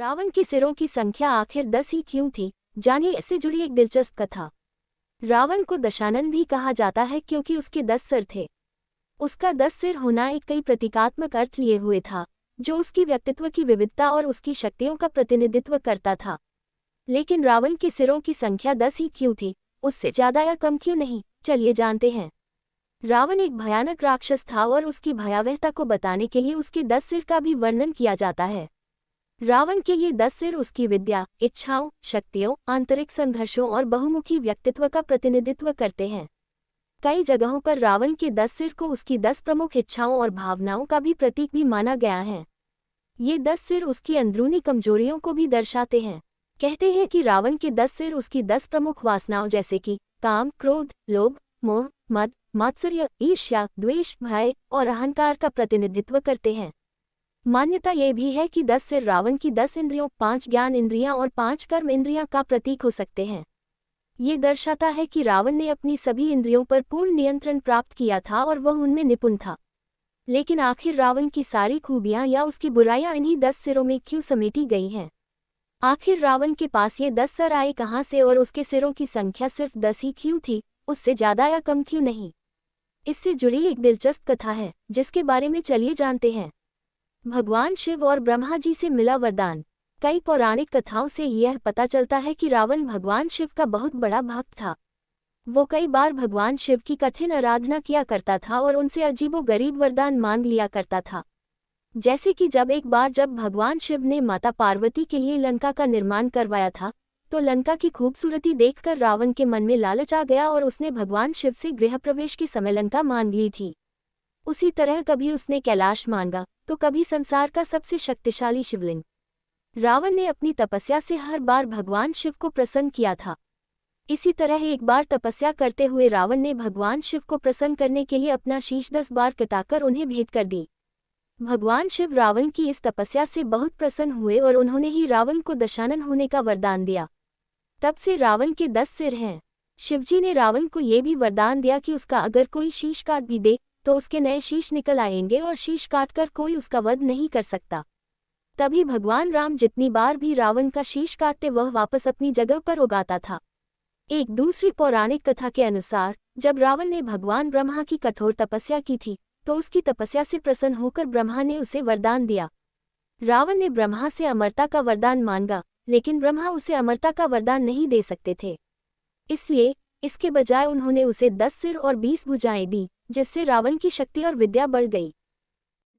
रावण के सिरों की संख्या आखिर 10 ही क्यों थी? जानिए इससे जुड़ी एक दिलचस्प कथा। रावण को दशानन भी कहा जाता है क्योंकि उसके 10 सिर थे। उसका 10 सिर होना एक कई प्रतीकात्मक अर्थ लिए हुए था, जो उसकी व्यक्तित्व की विविधता और उसकी शक्तियों का प्रतिनिधित्व करता था। लेकिन रावण के सिरों की संख्या 10 ही क्यों थी? उससे ज्यादा या कम क्यों नहीं? चलिए जानते हैं। रावण एक भयानक राक्षस था और उसकी भयावहता को बताने के लिए उसके 10 सिर का भी वर्णन किया जाता है। रावण के ये 10 सिर उसकी विद्या, इच्छाओं, शक्तियों, आंतरिक संघर्षों और बहुमुखी व्यक्तित्व का प्रतिनिधित्व करते हैं। कई जगहों पर रावण के 10 सिर को उसकी 10 प्रमुख इच्छाओं और भावनाओं का भी प्रतीक भी माना गया है। ये 10 सिर उसकी अंदरूनी कमजोरियों को भी दर्शाते हैं। कहते हैं कि रावण के 10 सिर उसकी 10 प्रमुख वासनाओं जैसे कि काम, क्रोध, लोभ, मोह, मद, मात्सर्य, ईर्ष्या, द्वेष, भय और अहंकार का प्रतिनिधित्व करते हैं। मान्यता यह भी है कि 10 सिर रावण की 10 इंद्रियों, 5 ज्ञान इंद्रियां और 5 कर्म इंद्रियां का प्रतीक हो सकते हैं। ये दर्शाता है कि रावण ने अपनी सभी इंद्रियों पर पूर्ण नियंत्रण प्राप्त किया था और वह उनमें निपुण था। लेकिन आखिर रावण की सारी खूबियां या उसकी बुराइयां इन्हीं 10 सिरों में क्यों समेटी गई हैं? आखिर रावण के पास ये 10 सिर आए कहां से और उसके सिरों की संख्या सिर्फ 10 ही क्यों थी? उससे ज्यादा या कम क्यों नहीं? इससे जुड़ी एक दिलचस्प कथा है, जिसके बारे में चलिए जानते हैं। भगवान शिव और ब्रह्मा जी से मिला वरदान। कई पौराणिक कथाओं से यह पता चलता है कि रावण भगवान शिव का बहुत बड़ा भक्त था। वो कई बार भगवान शिव की कठिन आराधना किया करता था और उनसे अजीबोगरीब वरदान मांग लिया करता था। जैसे कि जब भगवान शिव ने माता पार्वती के लिए लंका का निर्माण करवाया था, तो लंका की खूबसूरती देखकर रावण के मन में लालच आ गया और उसने भगवान शिव से गृह प्रवेश के समय लंका मांग ली थी। उसी तरह कभी उसने कैलाश मांगा, तो कभी संसार का सबसे शक्तिशाली शिवलिंग। रावण ने अपनी तपस्या से हर बार भगवान शिव को प्रसन्न किया था। इसी तरह एक बार तपस्या करते हुए रावण ने भगवान शिव को प्रसन्न करने के लिए अपना शीश 10 बार कटाकर उन्हें भेंट कर दी। भगवान शिव रावण की इस तपस्या से बहुत प्रसन्न हुए और उन्होंने ही रावण को दशानन होने का वरदान दिया। तब से रावण के 10 सिर हैं। शिवजी ने रावण को यह भी वरदान दिया कि उसका अगर कोई शीश काट भी दे तो उसके नए शीश निकल आएंगे और शीश काटकर कोई उसका वध नहीं कर सकता। तभी भगवान राम जितनी बार भी रावण का शीश काटते वह वापस अपनी जगह पर उगाता था। एक दूसरी पौराणिक कथा के अनुसार, जब रावण ने भगवान ब्रह्मा की कठोर तपस्या की थी, तो उसकी तपस्या से प्रसन्न होकर ब्रह्मा ने उसे वरदान दिया। रावण ने ब्रह्मा से अमरता का वरदान मांगा, लेकिन ब्रह्मा उसे अमरता का वरदान नहीं दे सकते थे। इसलिए इसके बजाय उन्होंने उसे 10 सिर और 20 भुजाएं दी, जिससे रावण की शक्ति और विद्या बढ़ गई।